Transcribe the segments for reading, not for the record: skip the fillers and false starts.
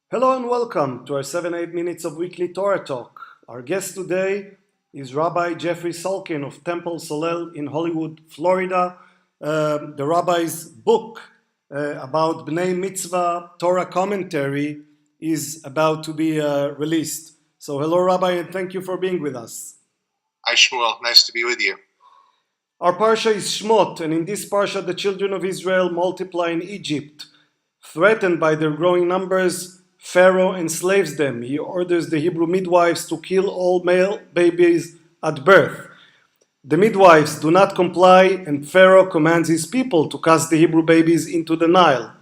Hello and welcome to our 7-8 minutes of weekly Torah talk. Our guest today is Rabbi Jeffrey Salkin of Temple Solel in Hollywood, Florida. The rabbi's book about Bnei Mitzvah Torah commentary is about to be released. So hello Rabbi, and thank you for being with us. Hi Shmuel, nice to be with you. Our parsha is Shemot, and in this parsha the children of Israel multiply in Egypt. Threatened by their growing numbers, Pharaoh enslaves them. He orders the Hebrew midwives to kill all male babies at birth. The midwives do not comply, and Pharaoh commands his people to cast the Hebrew babies into the Nile.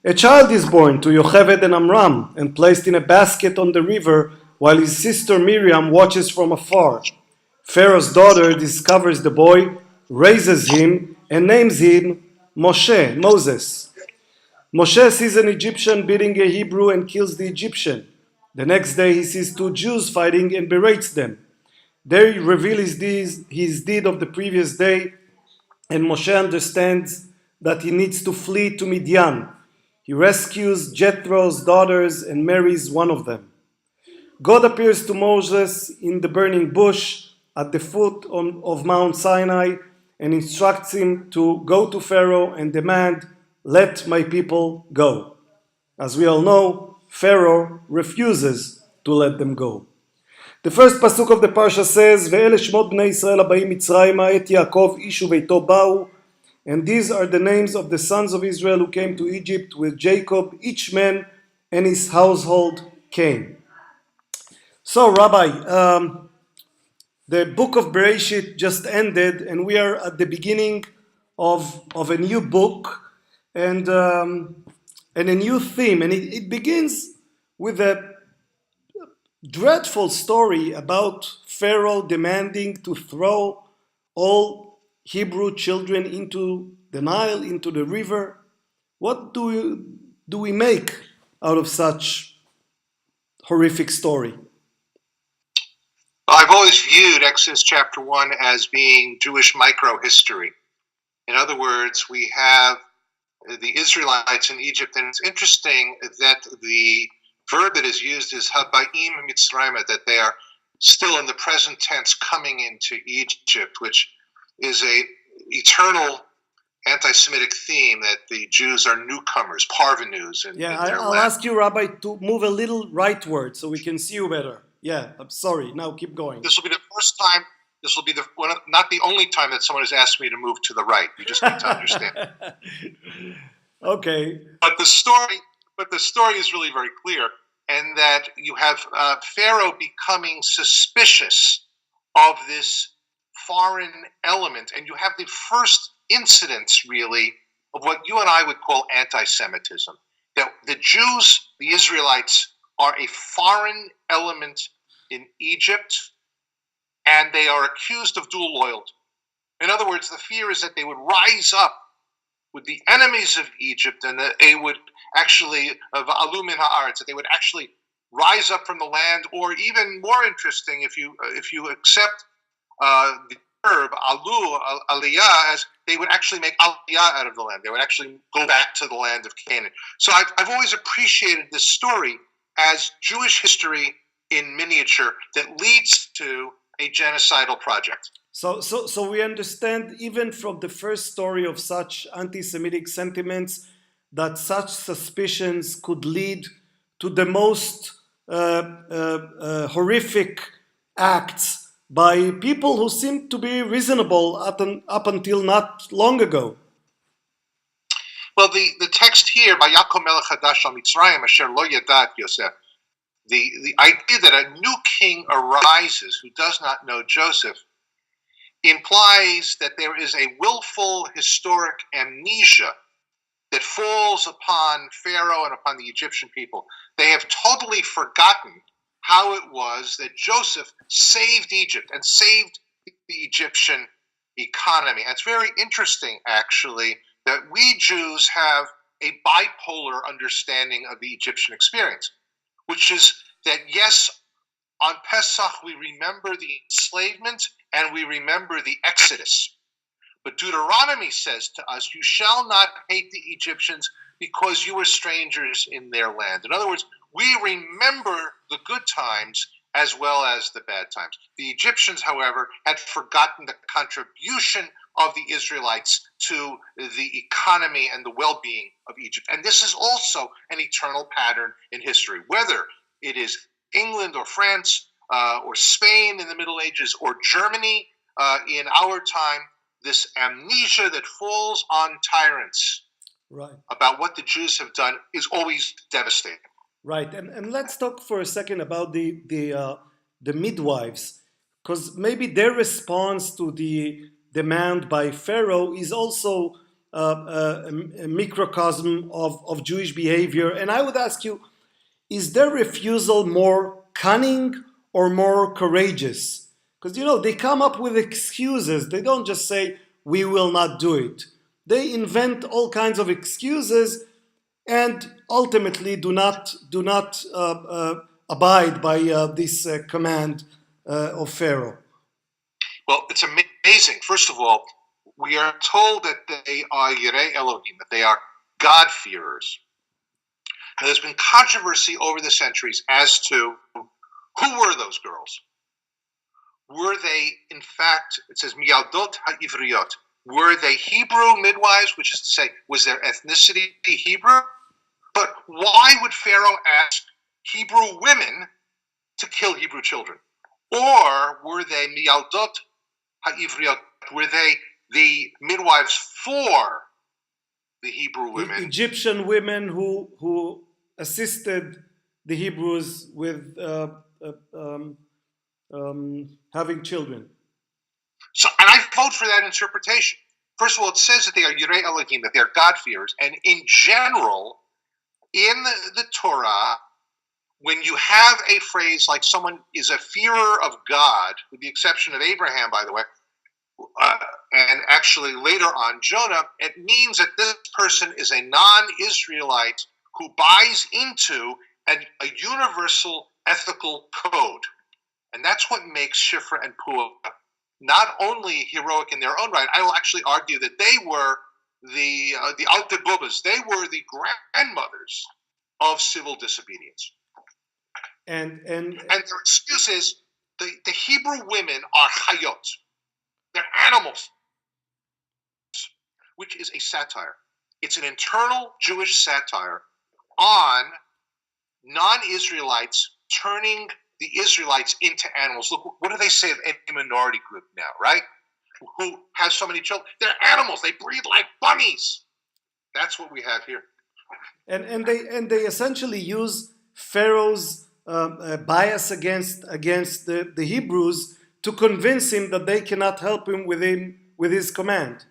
A child is born to Yocheved and Amram and placed in a basket on the river while his sister Miriam watches from afar. Pharaoh's daughter discovers the boy, raises him, and names him Moses. Moshe sees an Egyptian beating a Hebrew and kills the Egyptian. The next day he sees two Jews fighting and berates them. There he reveals his deed of the previous day, and Moshe understands that he needs to flee to Midian. He rescues Jethro's daughters and marries one of them. God appears to Moses in the burning bush at the foot of Mount Sinai and instructs him to go to Pharaoh and demand, "Let my people go." As we all know, Pharaoh refuses to let them go. The first pasuk of the parsha says, "Ve'ele shmot bnei Yisrael habayim Mitzrayma et Yaakov ish uveito ba'u," and these are the names of the sons of Israel who came to Egypt with Jacob. Each man and his household came. So, Rabbi, the book of Bereshit just ended, and we are at the beginning of a new book and a new theme. And it begins with a dreadful story about Pharaoh demanding to throw all Hebrew children into the Nile, into the river. What do we make out of such horrific story? I've always viewed Exodus chapter 1 as being Jewish micro-history. In other words, we have the Israelites in Egypt, and it's interesting that the verb that is used is habayim Mitzrayma, that they are still in the present tense coming into Egypt, which is a eternal anti-Semitic theme that the Jews are newcomers, parvenus in their I'll land. ask you, Rabbi, to move a little rightward so we can see you better. Yeah, I'm sorry. Now keep going. This will be the first time. This will be not the only time that someone has asked me to move to the right. You just need to understand. Okay. But the story is really very clear, and that you have Pharaoh becoming suspicious of this foreign element, and you have the first incidents, really, of what you and I would call anti-Semitism. That the Jews, the Israelites, are a foreign element in Egypt, and they are accused of dual loyalty. In other words, the fear is that they would rise up with the enemies of Egypt, and that they would actually, va'alu min ha'aretz, that they would actually rise up from the land, or even more interesting, if you accept the verb alu, aliyah, as they would actually make aliyah out of the land. They would actually go back to the land of Canaan. So I've always appreciated this story as Jewish history in miniature that leads to a genocidal project. So we understand even from the first story of such anti-Semitic sentiments that such suspicions could lead to the most horrific acts by people who seem to be reasonable up until not long ago. Well, the text here, Vayakom melech hadash al Mitzrayim asher lo yadat Yosef, the idea that a new king arises who does not know Joseph implies that there is a willful historic amnesia that falls upon Pharaoh and upon the Egyptian people. They have totally forgotten how it was that Joseph saved Egypt and saved the Egyptian economy. And it's very interesting, actually, that we Jews have a bipolar understanding of the Egyptian experience, which is that, yes, on Pesach we remember the enslavement and we remember the Exodus. But Deuteronomy says to us, you shall not hate the Egyptians because you were strangers in their land. In other words, we remember the good times as well as the bad times. The Egyptians, however, had forgotten the contribution of the Israelites to the economy and the well-being of Egypt. And this is also an eternal pattern in history, whether it is England or France or Spain in the Middle Ages or Germany in our time, this amnesia that falls on tyrants about what the Jews have done is always devastating. Right, and let's talk for a second about the midwives, because maybe their response to the demand by Pharaoh is also a microcosm of Jewish behavior. And I would ask you, is their refusal more cunning or more courageous? Because, they come up with excuses. They don't just say, we will not do it. They invent all kinds of excuses and ultimately do not abide by this command of Pharaoh. Well, it's amazing. First of all, we are told that they are Yirei Elohim, that they are God-fearers. And there's been controversy over the centuries as to who were those girls. Were they, in fact, it says, Miyaldot ha'ivriot, were they Hebrew midwives, which is to say, was their ethnicity Hebrew? But why would Pharaoh ask Hebrew women to kill Hebrew children? Or were they Miyaldot ha'ivriot, were they the midwives for the Hebrew women? Egyptian women who assisted the Hebrews with having children. So, and I vote for that interpretation. First of all, it says that they are Yirei Elohim, that they are God-fearers. And in general, in the Torah, when you have a phrase like someone is a fearer of God, with the exception of Abraham, by the way, and actually later on Jonah, it means that this person is a non-Israelite who buys into a universal ethical code. And that's what makes Shifra and Puah not only heroic in their own right. I will actually argue that they were the Alte Bubas. They were the grandmothers of civil disobedience. And their excuse is the Hebrew women are hayot. They're animals, which is a satire. It's an internal Jewish satire on non-Israelites turning the Israelites into animals. Look, what do they say of any minority group now, right? Who has so many children? They're animals. They breed like bunnies. That's what we have here. And they essentially use Pharaoh's bias against the Hebrews to convince him that they cannot help him with his command.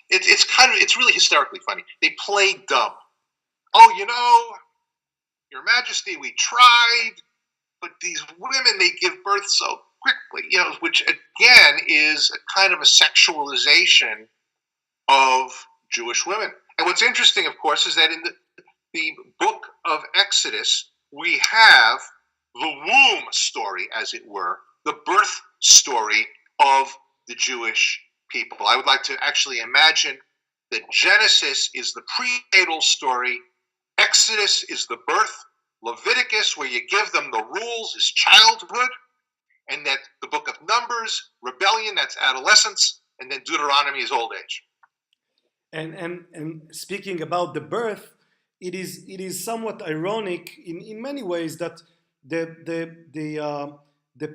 It's really hysterically funny. They play dumb. Oh, Your Majesty, we tried, but these women, they give birth so quickly, which again is a kind of a sexualization of Jewish women. And what's interesting, of course, is that in the book of Exodus, we have the womb story, as it were, the birth story of the Jewish people. I would like to actually imagine that Genesis is the prenatal story, Exodus is the birth, Leviticus, where you give them the rules, is childhood, and that the book of Numbers, rebellion, that's adolescence, and then Deuteronomy is old age. And speaking about the birth, it is somewhat ironic in many ways that the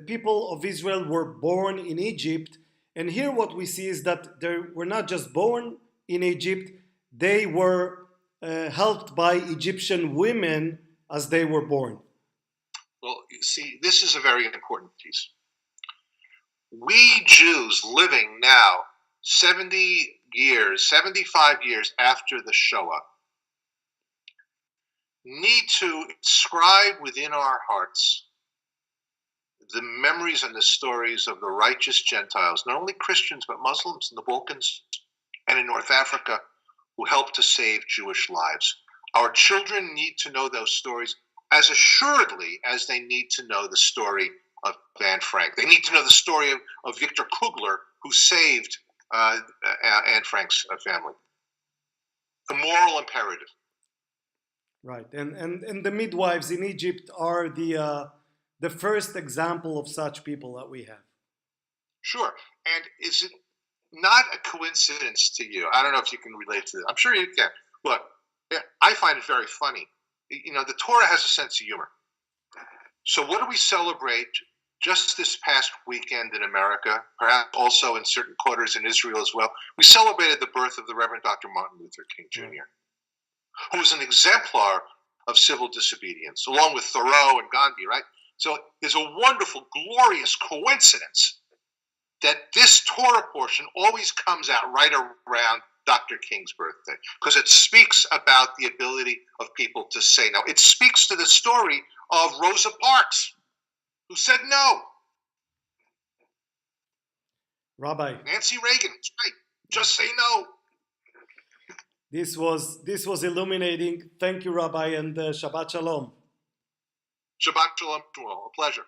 people of Israel were born in Egypt, and here what we see is that they were not just born in Egypt, they were helped by Egyptian women as they were born. Well, you see, this is a very important piece. We Jews living now 70 years, 75 years after the Shoah, need to inscribe within our hearts the memories and the stories of the righteous Gentiles, not only Christians, but Muslims in the Balkans and in North Africa, who helped to save Jewish lives. Our children need to know those stories as assuredly as they need to know the story of Anne Frank. They need to know the story of Victor Kugler, who saved Anne Frank's family. The moral imperative. Right, and the midwives in Egypt are the first example of such people that we have. Sure. And is it not a coincidence to you? I don't know if you can relate to this. I'm sure you can. Look, I find it very funny. The Torah has a sense of humor. So what do we celebrate just this past weekend in America, perhaps also in certain quarters in Israel as well? We celebrated the birth of the Reverend Dr. Martin Luther King Jr., who was an exemplar of civil disobedience, along with Thoreau and Gandhi, right? So there's a wonderful, glorious coincidence that this Torah portion always comes out right around Dr. King's birthday, because it speaks about the ability of people to say no. It speaks to the story of Rosa Parks, who said no. Rabbi, Nancy Reagan, right? Just say no. this was illuminating. Thank you, Rabbi, and Shabbat Shalom. Shabbat Shalom to all. A pleasure.